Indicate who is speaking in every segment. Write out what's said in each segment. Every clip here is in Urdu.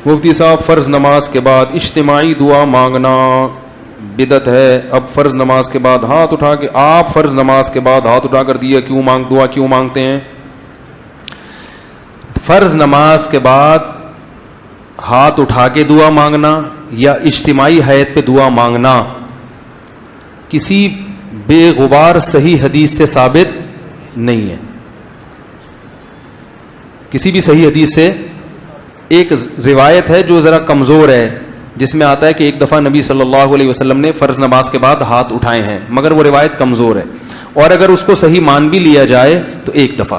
Speaker 1: مفتی صاحب فرض نماز کے بعد اجتماعی دعا مانگنا بدعت ہے. اب فرض نماز کے بعد ہاتھ اٹھا کے آپ فرض نماز کے بعد ہاتھ اٹھا کر دیا دعا کیوں مانگتے ہیں؟ فرض نماز کے بعد ہاتھ اٹھا کے دعا مانگنا یا اجتماعی حیت پہ دعا مانگنا کسی بے غبار صحیح حدیث سے ثابت نہیں ہے. کسی بھی صحیح حدیث سے. ایک روایت ہے جو ذرا کمزور ہے جس میں آتا ہے کہ ایک دفعہ نبی صلی اللہ علیہ وسلم نے فرض نماز کے بعد ہاتھ اٹھائے ہیں, مگر وہ روایت کمزور ہے, اور اگر اس کو صحیح مان بھی لیا جائے تو ایک دفعہ.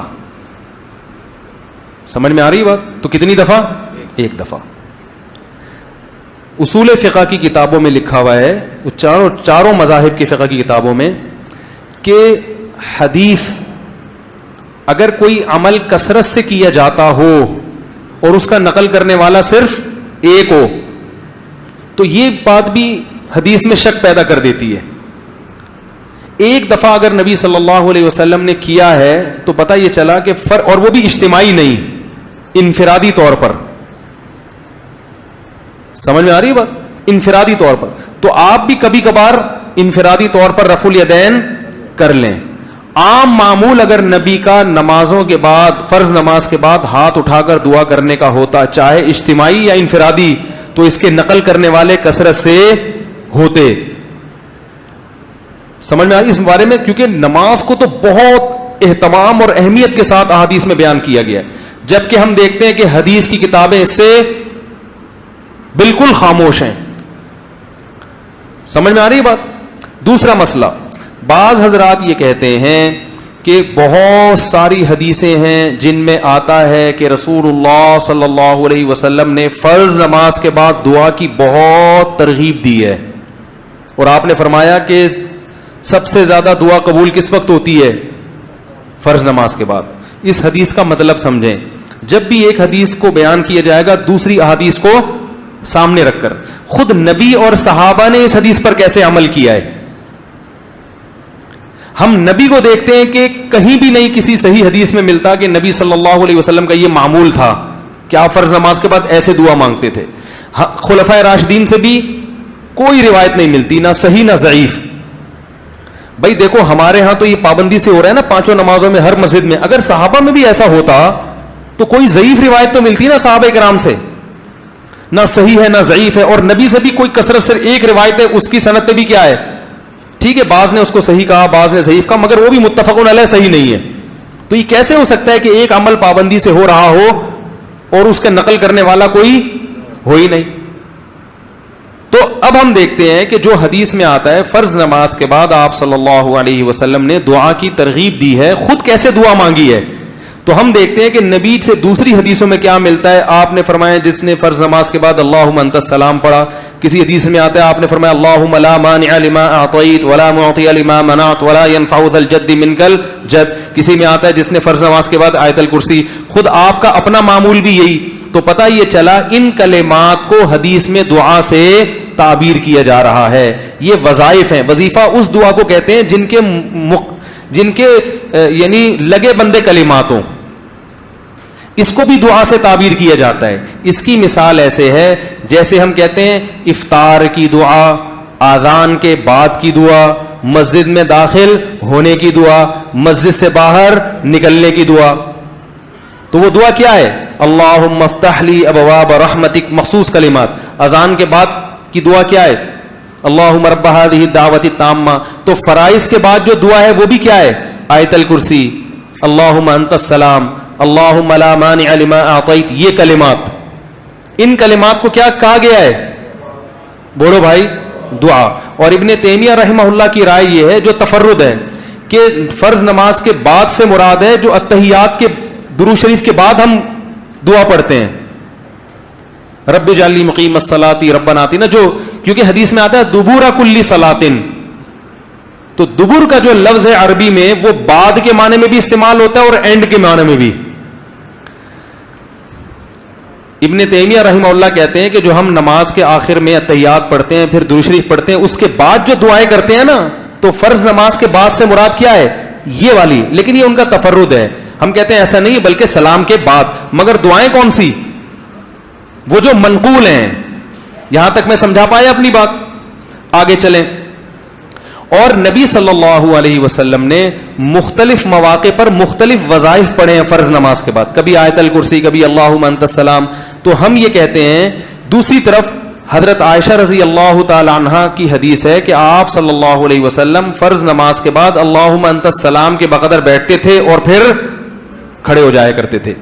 Speaker 1: سمجھ میں آ رہی بات؟ تو کتنی دفعہ؟ ایک دفعہ. اصول فقہ کی کتابوں میں لکھا ہوا ہے, چاروں مذاہب کی فقہ کی کتابوں میں, کہ حدیث اگر کوئی عمل کثرت سے کیا جاتا ہو اور اس کا نقل کرنے والا صرف ایک ہو تو یہ بات بھی حدیث میں شک پیدا کر دیتی ہے. ایک دفعہ اگر نبی صلی اللہ علیہ وسلم نے کیا ہے تو پتہ یہ چلا کہ اور وہ بھی اجتماعی نہیں, انفرادی طور پر. سمجھ میں آ رہی ہے بات؟ انفرادی طور پر. تو آپ بھی کبھی کبھار انفرادی طور پر رفع الیدین کر لیں. عام معمول اگر نبی کا نمازوں کے بعد, فرض نماز کے بعد ہاتھ اٹھا کر دعا کرنے کا ہوتا, چاہے اجتماعی یا انفرادی, تو اس کے نقل کرنے والے کثرت سے ہوتے. سمجھ میں آ رہی اس بارے میں؟ کیونکہ نماز کو تو بہت اہتمام اور اہمیت کے ساتھ احادیث میں بیان کیا گیا ہے, جبکہ ہم دیکھتے ہیں کہ حدیث کی کتابیں اس سے بالکل خاموش ہیں. سمجھ میں آ رہی بات؟ دوسرا مسئلہ, بعض حضرات یہ کہتے ہیں کہ بہت ساری حدیثیں ہیں جن میں آتا ہے کہ رسول اللہ صلی اللہ علیہ وسلم نے فرض نماز کے بعد دعا کی بہت ترغیب دی ہے, اور آپ نے فرمایا کہ سب سے زیادہ دعا قبول کس وقت ہوتی ہے؟ فرض نماز کے بعد. اس حدیث کا مطلب سمجھیں. جب بھی ایک حدیث کو بیان کیا جائے گا دوسری احادیث کو سامنے رکھ کر, خود نبی اور صحابہ نے اس حدیث پر کیسے عمل کیا ہے. ہم نبی کو دیکھتے ہیں کہ کہیں بھی نہیں کسی صحیح حدیث میں ملتا کہ نبی صلی اللہ علیہ وسلم کا یہ معمول تھا کہ آپ فرض نماز کے بعد ایسے دعا مانگتے تھے. خلفائے راشدین سے بھی کوئی روایت نہیں ملتی, نہ صحیح نہ ضعیف. بھائی دیکھو ہمارے ہاں تو یہ پابندی سے ہو رہا ہے نا پانچوں نمازوں میں ہر مسجد میں, اگر صحابہ میں بھی ایسا ہوتا تو کوئی ضعیف روایت تو ملتی نا صحابہ کرام سے, نہ صحیح ہے نہ ضعیف ہے. اور نبی سے بھی کوئی کثرت سے ایک روایت ہے, اس کی سند پہ بھی کیا ہے, ٹھیک ہے بعض نے اس کو صحیح کہا بعض نے ضعیف کہا, مگر وہ بھی متفق علیہ صحیح نہیں ہے. تو یہ کیسے ہو سکتا ہے کہ ایک عمل پابندی سے ہو رہا ہو اور اس کا نقل کرنے والا کوئی ہو ہی نہیں. تو اب ہم دیکھتے ہیں کہ جو حدیث میں آتا ہے فرض نماز کے بعد آپ صلی اللہ علیہ وسلم نے دعا کی ترغیب دی ہے, خود کیسے دعا مانگی ہے. تو ہم دیکھتے ہیں کہ نبی سے دوسری حدیثوں میں کیا ملتا ہے. آپ نے فرمایا جس نے فرض نماز کے بعد اللہم انت السلام پڑھا, کسی حدیث میں آتا ہے آپ نے فرمایا اللہم لا مانع لما اعطیت ولا معطی لما منعت ولا ينفع ذا الجد منک الجد. کسی میں آتا ہے جس نے فرض نماز کے بعد آیت الکرسی. خود آپ کا اپنا معمول بھی یہی. تو پتہ یہ چلا ان کلمات کو حدیث میں دعا سے تعبیر کیا جا رہا ہے. یہ وظائف ہیں. وظیفہ اس دعا کو کہتے ہیں جن کے یعنی لگے بندے کلمات ہوں, اس کو بھی دعا سے تعبیر کیا جاتا ہے. اس کی مثال ایسے ہے جیسے ہم کہتے ہیں افطار کی دعا, آذان کے بعد کی دعا, مسجد میں داخل ہونے کی دعا, مسجد سے باہر نکلنے کی دعا. تو وہ دعا کیا ہے؟ اللہم افتح لی ابواب رحمتک, مخصوص کلمات. اذان کے بعد کی دعا کیا ہے؟ اللہم رب ہذہ الدعوۃ التامہ. تو فرائض کے بعد جو دعا ہے وہ بھی کیا ہے؟ آیت الکرسی, اللہم انت السلام, اللہم لا مانع لما اعطیت. یہ کلمات, ان کلمات کو کیا کہا گیا ہے؟ بولو بھائی, دعا. اور ابن تیمیہ رحمہ اللہ کی رائے یہ ہے جو تفرد ہے کہ فرض نماز کے بعد سے مراد ہے جو اتحیات کے درود شریف کے بعد ہم دعا پڑھتے ہیں, رب اجعلنی مقیم الصلاۃ ربنا آتنا, جو کیونکہ حدیث میں آتا ہے دبور کل صلاۃ. تو دبر کا جو لفظ ہے عربی میں وہ بعد کے معنی میں بھی استعمال ہوتا ہے اور اینڈ کے معنی میں بھی. ابن تیمیہ رحمہ اللہ کہتے ہیں کہ جو ہم نماز کے آخر میں اتحیات پڑھتے ہیں پھر درود شریف پڑھتے ہیں, اس کے بعد جو دعائیں کرتے ہیں نا, تو فرض نماز کے بعد سے مراد کیا ہے؟ یہ والی. لیکن یہ ان کا تفرد ہے. ہم کہتے ہیں ایسا نہیں بلکہ سلام کے بعد. مگر دعائیں کون سی؟ وہ جو منقول ہیں. یہاں تک میں سمجھا پایا اپنی بات؟ آگے چلیں. اور نبی صلی اللہ علیہ وسلم نے مختلف مواقع پر مختلف وظائف پڑھے ہیں فرض نماز کے بعد, کبھی آیت الکرسی, کبھی اللہم انت السلام. تو ہم یہ کہتے ہیں, دوسری طرف حضرت عائشہ رضی اللہ تعالی عنہا کی حدیث ہے کہ آپ صلی اللہ علیہ وسلم فرض نماز کے بعد اللہم انت السلام کے بقدر بیٹھتے تھے اور پھر کھڑے ہو جایا کرتے تھے.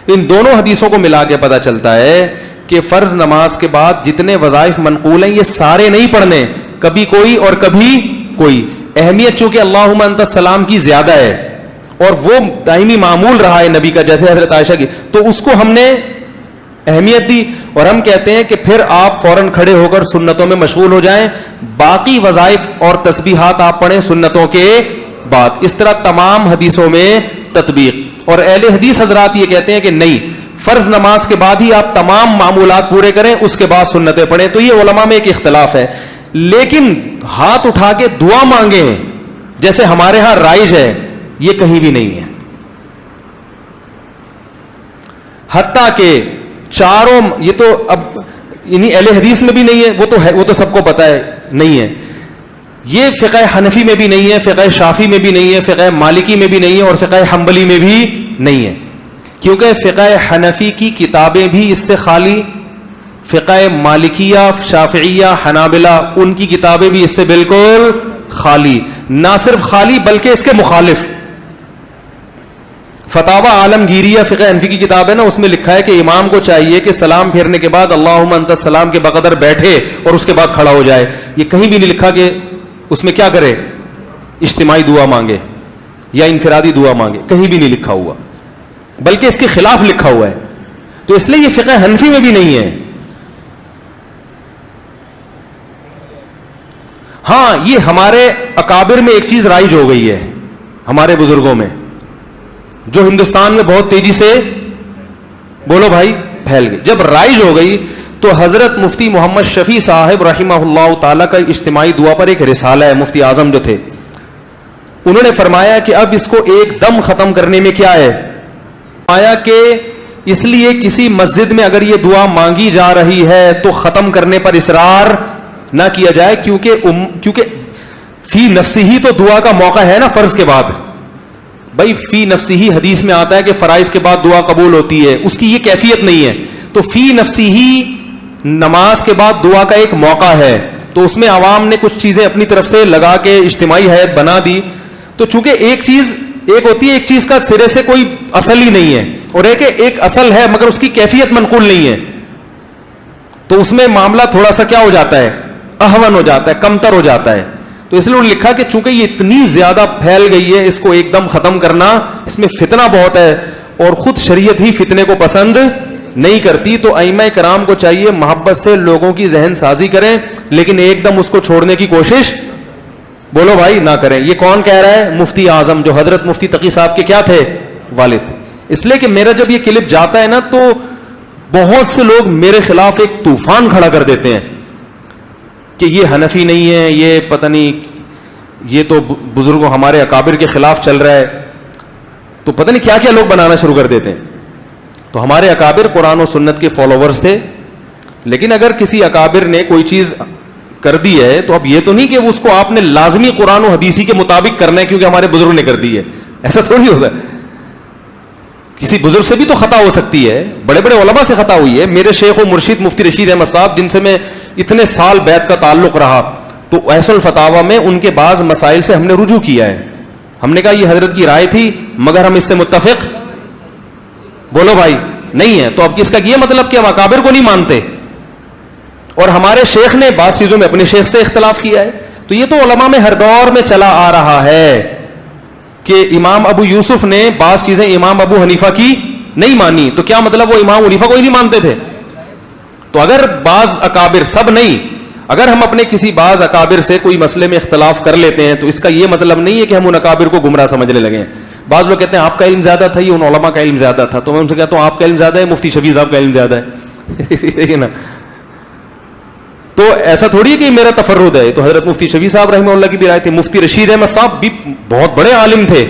Speaker 1: ان دونوں حدیثوں کو ملا کے پتہ چلتا ہے کہ فرض نماز کے بعد جتنے وظائف منقول ہیں یہ سارے نہیں پڑھنے, کبھی کوئی اور کبھی کوئی. اہمیت چونکہ اللہم انت السلام کی زیادہ ہے اور وہ دائمی معمول رہا ہے نبی کا, جیسے حضرت عائشہ کی, تو اس کو ہم نے اہمیت دی. اور ہم کہتے ہیں کہ پھر آپ فوراً کھڑے ہو کر سنتوں میں مشغول ہو جائیں, باقی وظائف اور تسبیحات آپ پڑھیں سنتوں کے بعد. اس طرح تمام حدیثوں میں تطبیق. اور اہل حدیث حضرات یہ کہتے ہیں کہ نہیں, فرض نماز کے بعد ہی آپ تمام معمولات پورے کریں, اس کے بعد سنتیں پڑھیں. تو یہ علماء میں ایک اختلاف ہے, لیکن ہاتھ اٹھا کے دعا مانگیں جیسے ہمارے ہاں رائج ہے, یہ کہیں بھی نہیں ہے. حتیٰ کہ چاروں, یہ تو اب یعنی اہل حدیث میں بھی نہیں ہے, وہ تو سب کو پتا ہے نہیں ہے. یہ فقہ حنفی میں بھی نہیں ہے, فقہ شافی میں بھی نہیں ہے, فقہ مالکی میں بھی نہیں ہے, اور فقہ حنبلی میں بھی نہیں ہے. کیونکہ فقہ حنفی کی کتابیں بھی اس سے خالی, فقہ مالکیہ, شافعیہ, حنابلہ, ان کی کتابیں بھی اس سے بالکل خالی. نہ صرف خالی بلکہ اس کے مخالف. فتاوی عالمگیریہ فقہ حنفی کی کتاب ہے نا, اس میں لکھا ہے کہ امام کو چاہیے کہ سلام پھیرنے کے بعد اللہم انت السلام کے بقدر بیٹھے اور اس کے بعد کھڑا ہو جائے. یہ کہیں بھی نہیں لکھا کہ اس میں کیا کرے, اجتماعی دعا مانگے یا انفرادی دعا مانگے, کہیں بھی نہیں لکھا ہوا, بلکہ اس کے خلاف لکھا ہوا ہے. تو اس لیے یہ فقہ حنفی میں بھی نہیں ہے. ہاں, یہ ہمارے اکابر میں ایک چیز رائج ہو گئی ہے, ہمارے بزرگوں میں, جو ہندوستان میں بہت تیزی سے, بولو بھائی, پھیل گئی. جب رائج ہو گئی تو حضرت مفتی محمد شفیع صاحب رحمہ اللہ تعالیٰ کا اجتماعی دعا پر ایک رسالہ ہے, مفتی اعظم جو تھے, انہوں نے فرمایا کہ اب اس کو ایک دم ختم کرنے میں کیا ہے, آیا کہ اس لیے کسی مسجد میں اگر یہ دعا مانگی جا رہی ہے تو ختم کرنے پر اصرار نہ کیا جائے, کیونکہ فی نفسی ہی تو دعا کا موقع ہے نا فرض کے بعد. بھائی فی نفسی ہی حدیث میں آتا ہے کہ فرائض کے بعد دعا قبول ہوتی ہے, اس کی یہ کیفیت نہیں ہے. تو فی نفسی ہی نماز کے بعد دعا کا ایک موقع ہے, تو اس میں عوام نے کچھ چیزیں اپنی طرف سے لگا کے اجتماعی ہیئت بنا دی. تو چونکہ ایک ہوتی ہے, ایک چیز کا سرے سے کوئی اصل ہی نہیں ہے, اور ایک اصل ہے مگر اس کی کیفیت منقول نہیں ہے, تو اس میں معاملہ تھوڑا سا کیا ہو جاتا ہے, اہون ہو جاتا ہے, کمتر ہو جاتا ہے. تو اس لیے انہوں نے لکھا کہ چونکہ یہ اتنی زیادہ پھیل گئی ہے, اس کو ایک دم ختم کرنا, اس میں فتنہ بہت ہے, اور خود شریعت ہی فتنے کو پسند نہیں کرتی. تو ائمہ کرام کو چاہیے محبت سے لوگوں کی ذہن سازی کریں, لیکن ایک دم اس کو چھوڑنے کی کوشش, بولو بھائی, نہ کریں. یہ کون کہہ رہا ہے؟ مفتی اعظم, جو حضرت مفتی تقی صاحب کے کیا تھے, والد تھے. اس لیے کہ میرا جب یہ کلپ جاتا ہے نا تو بہت سے لوگ میرے خلاف ایک طوفان کھڑا کر دیتے ہیں کہ یہ حنفی نہیں ہے, یہ پتہ نہیں, یہ تو بزرگوں ہمارے اکابر کے خلاف چل رہا ہے, تو پتہ نہیں کیا کیا لوگ بنانا شروع کر دیتے ہیں. تو ہمارے اکابر قرآن و سنت کے فالوورز تھے, لیکن اگر کسی اکابر نے کوئی چیز کر دی ہے تو اب یہ تو نہیں کہ اس کو آپ نے لازمی قرآن و حدیثی کے مطابق کرنا ہے کیونکہ ہمارے بزرگ نے کر دی ہے, ایسا تھوڑی ہوتا ہے. کسی بزرگ سے بھی تو خطا ہو سکتی ہے, بڑے بڑے علماء سے خطا ہوئی ہے. میرے شیخ و مرشد مفتی رشید احمد صاحب, جن سے میں اتنے سال بیعت کا تعلق رہا, تو ایسا الفتاوی میں ان کے بعض مسائل سے ہم نے رجوع کیا ہے. ہم نے کہا یہ حضرت کی رائے تھی مگر ہم اس سے متفق, بولو بھائی, نہیں ہے. تو اب اس کا یہ مطلب کہ ہم اکابر کو نہیں مانتے, اور ہمارے شیخ نے بعض چیزوں میں اپنے شیخ سے اختلاف کیا ہے. تو یہ تو علماء میں ہر دور میں چلا آ رہا ہے کہ امام ابو یوسف نے بعض چیزیں امام ابو حنیفہ کی نہیں مانی, تو کیا مطلب وہ امام حنیفہ کو ہی نہیں مانتے تھے؟ تو اگر بعض اکابر, سب نہیں, اگر ہم اپنے کسی بعض اکابر سے کوئی مسئلے میں اختلاف کر لیتے ہیں تو اس کا یہ مطلب نہیں ہے کہ ہم ان اکابر کو گمراہ سمجھنے لگے ہیں. بعض لوگ کہتے ہیں آپ کا علم زیادہ تھا, یہ ان علماء کا علم زیادہ تھا. تو میں ان سے کہتا ہوں آپ کا علم زیادہ ہے, مفتی شفیع صاحب کا علم زیادہ ہے نا. تو ایسا تھوڑی ہے کہ میرا تفرد ہے, تو حضرت مفتی شفیع صاحب رحمہ اللہ کی بھی رائے تھی. مفتی رشید احمد صاحب بھی بہت بڑے عالم تھے,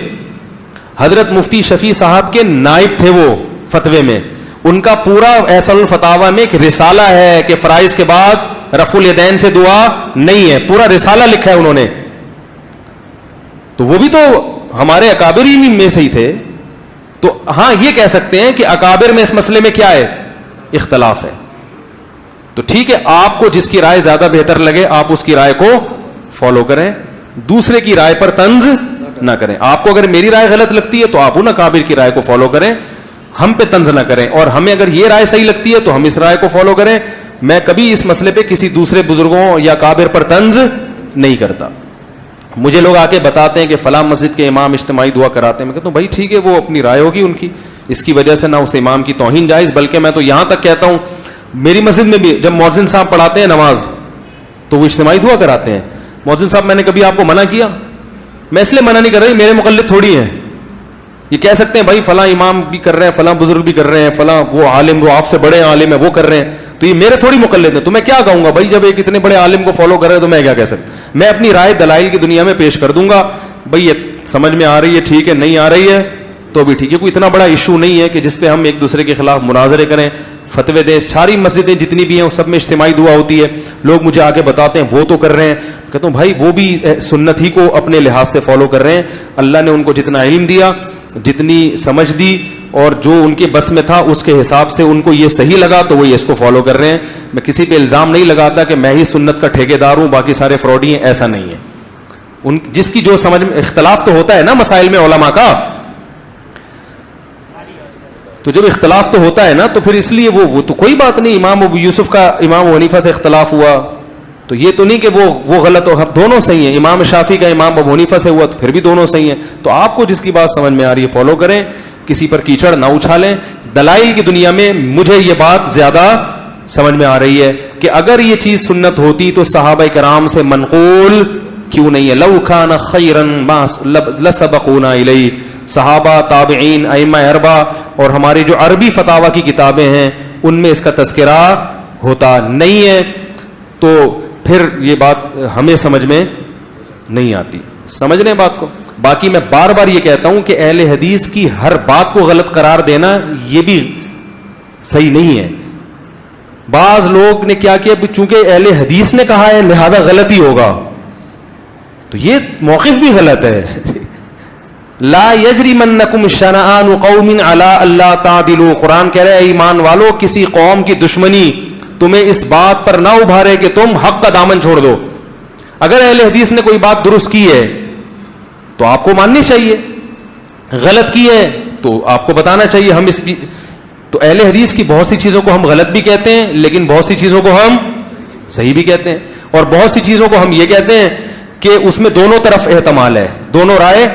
Speaker 1: حضرت مفتی شفیع صاحب کے نائب تھے وہ فتوے میں. ان کا پورا ایصل الفتاوی میں ایک رسالہ ہے کہ فرائض کے بعد رفع الیدین سے دعا نہیں ہے, پورا رسالہ لکھا ہے انہوں نے. تو وہ بھی تو ہمارے اکابر ہی میں سے ہی تھے. تو ہاں یہ کہہ سکتے ہیں کہ اکابر میں اس مسئلے میں کیا ہے, اختلاف ہے. تو ٹھیک ہے, آپ کو جس کی رائے زیادہ بہتر لگے آپ اس کی رائے کو فالو کریں, دوسرے کی رائے پر طنز نہ کریں. آپ کو اگر میری رائے غلط لگتی ہے تو آپ ان اکابر کی رائے کو فالو کریں, ہم پہ طنز نہ کریں. اور ہمیں اگر یہ رائے صحیح لگتی ہے تو ہم اس رائے کو فالو کریں. میں کبھی اس مسئلے پہ کسی دوسرے بزرگوں یا اکابر پر طنز نہیں کرتا. مجھے لوگ آ کے بتاتے ہیں کہ فلاں مسجد کے امام اجتماعی دعا کراتے ہیں, میں کہتا ہوں بھائی ٹھیک ہے, وہ اپنی رائے ہوگی ان کی, اس کی وجہ سے نہ اس امام کی توہین جائز, بلکہ میں تو یہاں تک کہتا ہوں میری مسجد میں بھی جب مؤذن صاحب پڑھاتے ہیں نماز تو وہ اجتماعی دعا کراتے ہیں. مؤذن صاحب میں نے کبھی آپ کو منع کیا؟ میں اس لیے منع نہیں کر رہی, میرے مقلد تھوڑی ہیں. یہ کہہ سکتے ہیں بھائی فلاں امام بھی کر رہے ہیں, فلاں بزرگ بھی کر رہے ہیں, فلاں وہ عالم, وہ آپ سے بڑے عالم ہیں وہ کر رہے ہیں, تو یہ میرے تھوڑی مقلد ہیں. تو میں کیا کہوں گا بھائی, جب ایک اتنے بڑے عالم کو فالو کر رہے ہیں تو میں کیا کہہ سکتا. میں اپنی رائے دلائل کی دنیا میں پیش کر دوں گا, بھائی یہ سمجھ میں آ رہی ہے ٹھیک ہے, نہیں آ رہی ہے تو بھی ٹھیک ہے. کوئی اتنا بڑا ایشو نہیں ہے کہ جس پہ ہم ایک دوسرے کے خلاف مناظرے کریں, فتوے دیں. ساری مسجدیں جتنی بھی ہیں سب میں اجتماعی دعا ہوتی ہے. لوگ مجھے آ کے بتاتے ہیں وہ تو کر رہے ہیں, کہتا ہوں بھائی وہ بھی سنت ہی کو اپنے لحاظ سے فالو کر رہے ہیں. اللہ نے ان کو جتنا علم دیا, جتنی سمجھ دی, اور جو ان کے بس میں تھا اس کے حساب سے ان کو یہ صحیح لگا تو وہ اس کو فالو کر رہے ہیں. میں کسی پہ الزام نہیں لگاتا کہ میں ہی سنت کا ٹھیکیدار ہوں باقی سارے فراڈی ہیں, ایسا نہیں ہے. ان جس کی جو سمجھ میں, اختلاف تو ہوتا ہے نا مسائل میں علماء کا, تو جب اختلاف تو ہوتا ہے نا تو پھر اس لیے وہ تو کوئی بات نہیں. امام ابو یوسف کا امام ابو حنیفہ سے اختلاف ہوا تو یہ تو نہیں کہ وہ غلط ہو, دونوں صحیح ہیں. امام شافعی کا امام ابو حنیفہ سے ہوا تو پھر بھی دونوں صحیح ہیں. تو آپ کو جس کی بات سمجھ میں آ رہی ہے فالو کریں, کسی پر کیچڑ نہ اچھالیں. دلائل کی دنیا میں مجھے یہ بات زیادہ سمجھ میں آ رہی ہے کہ اگر یہ چیز سنت ہوتی تو صحابہ کرام سے منقول کیوں نہیں ہے. لو کان خیرا ما لسبقونا الیہ. صحابہ, تابعین, ائمہ اربع اور ہماری جو عربی فتاوی کی کتابیں ہیں ان میں اس کا تذکرہ ہوتا نہیں ہے. تو پھر یہ بات ہمیں سمجھ میں نہیں آتی. سمجھ لیں بات کو. باقی میں بار بار یہ کہتا ہوں کہ اہل حدیث کی ہر بات کو غلط قرار دینا یہ بھی صحیح نہیں ہے. بعض لوگ نے کیا کیا, چونکہ اہل حدیث نے کہا ہے لہذا غلط ہی ہوگا, تو یہ موقف بھی غلط ہے. لا یجرمنکم شنآن قوم علی الا تعدلوا. قرآن کہہ رہے ہیں ایمان والو کسی قوم کی دشمنی تمہیں اس بات پر نہ ابھارے کہ تم حق کا دامن چھوڑ دو. اگر اہل حدیث نے کوئی بات درست کی ہے تو آپ کو ماننی چاہیے, غلط کی ہے تو آپ کو بتانا چاہیے. ہم اس تو اہل حدیث کی بہت سی چیزوں کو ہم غلط بھی کہتے ہیں لیکن بہت سی چیزوں کو ہم صحیح بھی کہتے ہیں, اور بہت سی چیزوں کو ہم یہ کہتے ہیں کہ اس میں دونوں طرف احتمال ہے, دونوں رائے,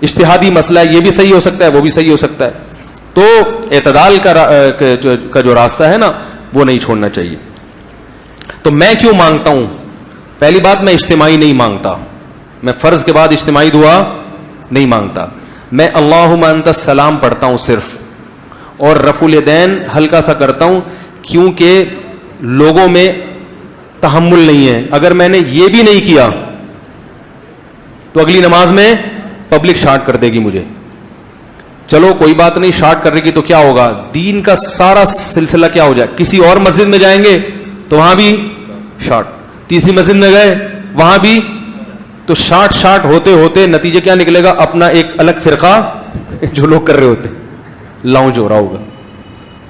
Speaker 1: اجتہادی مسئلہ ہے, یہ بھی صحیح ہو سکتا ہے وہ بھی صحیح ہو سکتا ہے. تو اعتدال کا جو راستہ ہے نا وہ نہیں چھوڑنا چاہیے. تو میں کیوں مانگتا ہوں؟ پہلی بات, میں اجتماعی نہیں مانگتا, میں فرض کے بعد اجتماعی دعا نہیں مانگتا. میں اللہم انت السلام پڑھتا ہوں صرف, اور رفع الیدین ہلکا سا کرتا ہوں کیونکہ لوگوں میں تحمل نہیں ہے. اگر میں نے یہ بھی نہیں کیا تو اگلی نماز میں پبلک شارٹ کر دے گی مجھے. چلو کوئی بات نہیں, شارٹ کر رہے گی تو کیا ہوگا, دین کا سارا سلسلہ کیا ہو جائے. کسی اور مسجد میں جائیں گے تو وہاں بھی شارٹ, تیسری مسجد میں گئے وہاں بھی, تو شارٹ ہوتے ہوتے نتیجہ کیا نکلے گا, اپنا ایک الگ فرقہ جو لوگ کر رہے ہوتے لانچ ہو رہا ہوگا,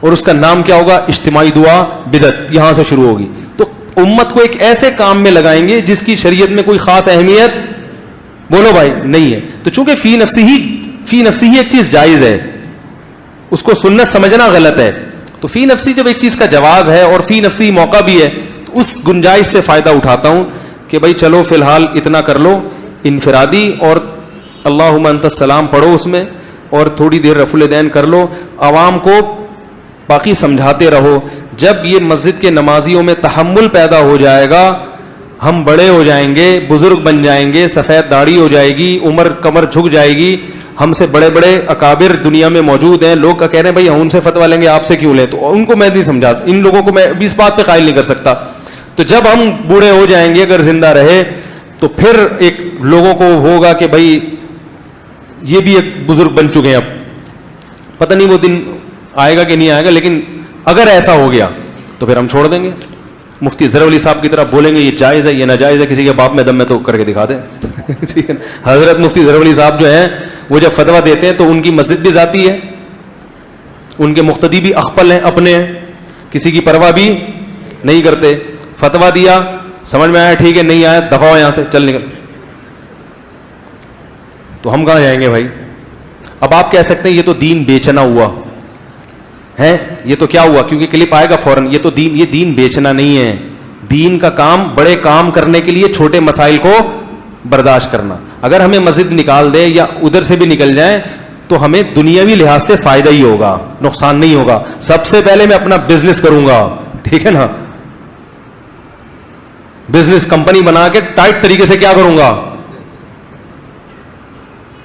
Speaker 1: اور اس کا نام کیا ہوگا, اجتماعی دعا بدعت, یہاں سے شروع ہوگی. تو امت کو ایک ایسے کام میں لگائیں گے جس کی شریعت میں کوئی خاص اہمیت بولو بھائی نہیں ہے. تو چونکہ فی نفسی ہی ایک چیز جائز ہے, اس کو سنت سمجھنا غلط ہے. تو فی نفسی جب ایک چیز کا جواز ہے اور فی نفسی موقع بھی ہے تو اس گنجائش سے فائدہ اٹھاتا ہوں کہ بھائی چلو فی الحال اتنا کر لو انفرادی, اور اللہم انت السلام پڑھو اس میں, اور تھوڑی دیر رفع الیدین کر لو. عوام کو باقی سمجھاتے رہو. جب یہ مسجد کے نمازیوں میں تحمل پیدا ہو جائے گا, ہم بڑے ہو جائیں گے, بزرگ بن جائیں گے, سفید داڑھی ہو جائے گی, عمر کمر جھک جائے گی, ہم سے بڑے بڑے اکابر دنیا میں موجود ہیں, لوگ کہہ رہے ہیں بھائی ہم ان سے فتویٰ لیں گے آپ سے کیوں لیں, تو ان کو میں نہیں سمجھا, ان لوگوں کو میں بھی اس بات پہ قائل نہیں کر سکتا. تو جب ہم بوڑھے ہو جائیں گے اگر زندہ رہے تو پھر ایک لوگوں کو ہوگا کہ بھائی یہ بھی ایک بزرگ بن چکے ہیں, اب پتہ نہیں وہ دن آئے گا کہ نہیں آئے گا, لیکن اگر ایسا ہو گیا تو پھر ہم چھوڑ دیں گے. مفتی ظفر علی صاحب کی طرح بولیں گے یہ جائز ہے یہ ناجائز ہے, کسی کے باپ میں دم میں تو کر کے دکھا دیں. ٹھیک ہے, حضرت مفتی ظفر علی صاحب جو ہیں وہ جب فتویٰ دیتے ہیں تو ان کی مسجد بھی ذاتی ہے, ان کے مقتدی بھی اخپل ہیں, اپنے ہیں, کسی کی پرواہ بھی نہیں کرتے. فتویٰ دیا, سمجھ میں آیا ٹھیک ہے, نہیں آیا دفع ہو یہاں سے, چل نکل. تو ہم کہاں جائیں گے بھائی؟ اب آپ کہہ سکتے ہیں یہ تو دین بیچنا ہوا ہے, یہ تو کیا ہوا, کیونکہ کلپ آئے گا فوراً. یہ تو دین, یہ دین بیچنا نہیں ہے. دین کا کام بڑے کام کرنے کے لیے چھوٹے مسائل کو برداشت کرنا. اگر ہمیں مسجد نکال دے یا ادھر سے بھی نکل جائیں تو ہمیں دنیاوی لحاظ سے فائدہ ہی ہوگا, نقصان نہیں ہوگا. سب سے پہلے میں اپنا بزنس کروں گا, ٹھیک ہے نا, بزنس کمپنی بنا کے ٹائٹ طریقے سے کیا کروں گا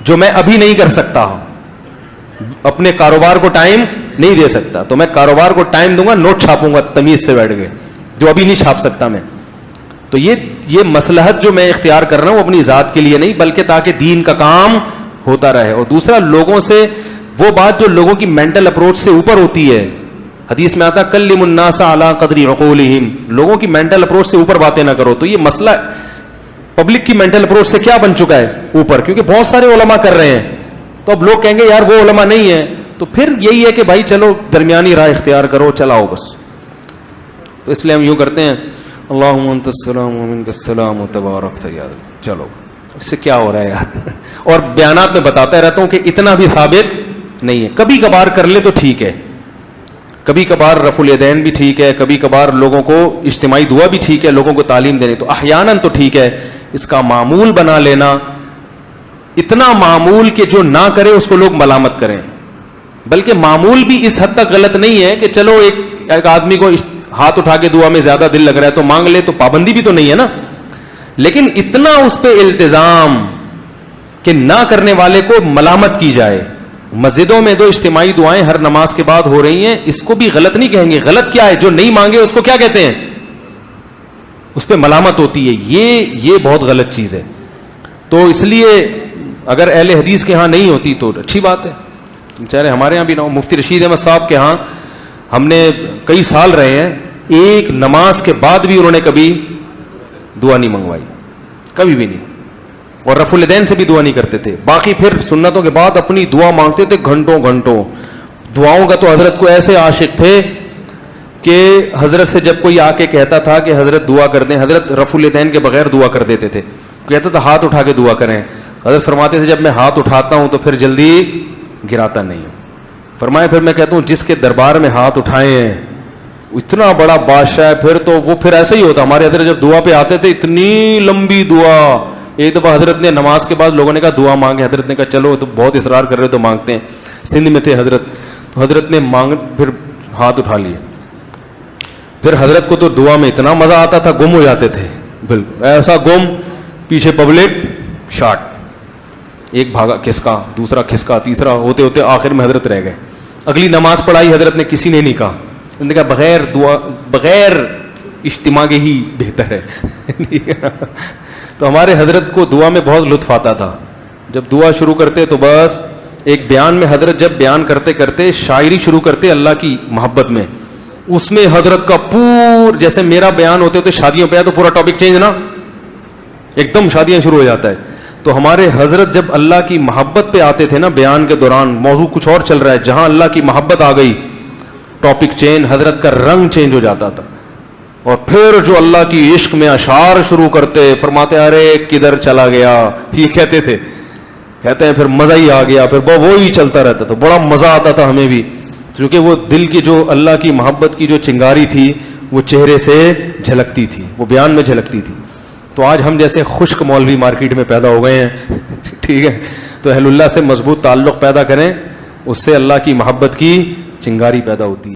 Speaker 1: جو میں ابھی نہیں کر سکتا. اپنے کاروبار کو ٹائم نہیں دے سکتا تو میں کاروبار کو ٹائم دوں گا, نوٹ چھاپوں گا تمیز سے بیٹھ کے, جو ابھی نہیں چھاپ سکتا میں. تو یہ مصلحت جو میں اختیار کر رہا ہوں اپنی ذات کے لیے نہیں, بلکہ تاکہ دین کا کام ہوتا رہے. اور دوسرا, لوگوں سے وہ بات جو لوگوں کی مینٹل اپروچ سے اوپر ہوتی ہے. حدیث میں آتا کلم الناس علی قدر عقولہم, لوگوں کی مینٹل اپروچ سے اوپر باتیں نہ کرو. تو یہ مسئلہ پبلک کی مینٹل اپروچ سے کیا بن چکا ہے اوپر, کیونکہ بہت سارے علماء کر رہے ہیں. تو اب لوگ کہیں گے یار وہ علماء نہیں ہیں, تو پھر یہی ہے کہ بھائی چلو درمیانی راہ اختیار کرو, چلاؤ بس. تو اس لیے ہم یوں کرتے ہیں اللہم انت السلام و منک السلام و تبارکت یا, چلو اس سے کیا ہو رہا ہے یار. اور بیانات میں بتاتا رہتا ہوں کہ اتنا بھی ثابت نہیں ہے. کبھی کبھار کر لے تو ٹھیک ہے, کبھی کبھار رفع الیدین بھی ٹھیک ہے, کبھی کبھار لوگوں کو اجتماعی دعا بھی ٹھیک ہے, لوگوں کو تعلیم دینے, تو احیاناً تو ٹھیک ہے. اس کا معمول بنا لینا, اتنا معمول کہ جو نہ کرے اس کو لوگ ملامت کریں. بلکہ معمول بھی اس حد تک غلط نہیں ہے کہ چلو ایک آدمی کو ہاتھ اٹھا کے دعا میں زیادہ دل لگ رہا ہے تو مانگ لے, تو پابندی بھی تو نہیں ہے نا. لیکن اتنا اس پہ التزام کہ نہ کرنے والے کو ملامت کی جائے. مسجدوں میں 2 اجتماعی دعائیں ہر نماز کے بعد ہو رہی ہیں, اس کو بھی غلط نہیں کہیں گے. غلط کیا ہے, جو نہیں مانگے اس کو کیا کہتے ہیں, اس پہ ملامت ہوتی ہے. یہ بہت غلط چیز ہے. تو اس لیے اگر اہل حدیث کے ہاں نہیں ہوتی تو اچھی بات ہے, چاہے ہمارے ہاں بھی نہ ہو. مفتی رشید احمد صاحب کے ہاں ہم نے کئی سال رہے ہیں, ایک نماز کے بعد بھی انہوں نے کبھی دعا نہیں منگوائی, کبھی بھی نہیں. اور رفع الیدین سے بھی دعا نہیں کرتے تھے. باقی پھر سنتوں کے بعد اپنی دعا مانگتے تھے گھنٹوں گھنٹوں. دعاؤں کا تو حضرت کو ایسے عاشق تھے کہ حضرت سے جب کوئی آ کے کہتا تھا کہ حضرت دعا کر دیں, حضرت رفع الیدین کے بغیر دعا کر دیتے تھے. کہتا تھا ہاتھ اٹھا کے دعا کریں. حضرت فرماتے تھے جب میں ہاتھ اٹھاتا ہوں تو پھر جلدی گراتا نہیں ہوں. فرمایا پھر میں کہتا ہوں جس کے دربار میں ہاتھ اٹھائے ہیں اتنا بڑا بادشاہ ہے, پھر تو وہ پھر ایسا ہی ہوتا. ہمارے حضرت جب دعا پہ آتے تھے اتنی لمبی دعا. ایک دفعہ حضرت نے نماز کے بعد لوگوں نے کہا دعا مانگے, حضرت نے کہا چلو تو بہت اصرار کر رہے تو مانگتے ہیں. سندھ میں تھے حضرت, تو حضرت نے پھر ہاتھ اٹھا لیے. پھر حضرت کو تو دعا میں اتنا مزہ آتا تھا, گم ہو جاتے تھے بالکل ایسا گم, پیچھے پبلک شاٹ, ایک بھاگا کھسکا, دوسرا کھسکا, تیسرا, ہوتے ہوتے آخر میں حضرت رہ گئے. اگلی نماز پڑھائی حضرت نے, کسی نے نہیں کہا. انہوں نے کہا بغیر دعا بغیر اجتماع کے ہی بہتر ہے. تو ہمارے حضرت کو دعا میں بہت لطف آتا تھا. جب دعا شروع کرتے تو بس ایک بیان میں حضرت جب بیان کرتے کرتے شاعری شروع کرتے اللہ کی محبت میں, اس میں حضرت کا جیسے میرا بیان ہوتے ہوتے شادیوں پہ ہے تو پورا ٹاپک چینج نا, ایک دم شادیاں شروع ہو جاتا ہے. تو ہمارے حضرت جب اللہ کی محبت پہ آتے تھے نا, بیان کے دوران موضوع کچھ اور چل رہا ہے, جہاں اللہ کی محبت آ گئی ٹاپک چینج, حضرت کا رنگ چینج ہو جاتا تھا. اور پھر جو اللہ کی عشق میں اشعار شروع کرتے, فرماتے ارے کدھر چلا گیا, یہ کہتے تھے, کہتے ہیں پھر مزہ ہی آ گیا, پھر وہی چلتا رہتا تھا. بڑا مزہ آتا تھا ہمیں بھی, کیونکہ وہ دل کی جو اللہ کی محبت کی جو چنگاری تھی وہ چہرے سے جھلکتی تھی, وہ بیان میں جھلکتی تھی. تو آج ہم جیسے خشک مولوی مارکیٹ میں پیدا ہو گئے ہیں, ٹھیک ہے, تو اہل اللہ سے مضبوط تعلق پیدا کریں, اس سے اللہ کی محبت کی چنگاری پیدا ہوتی ہے.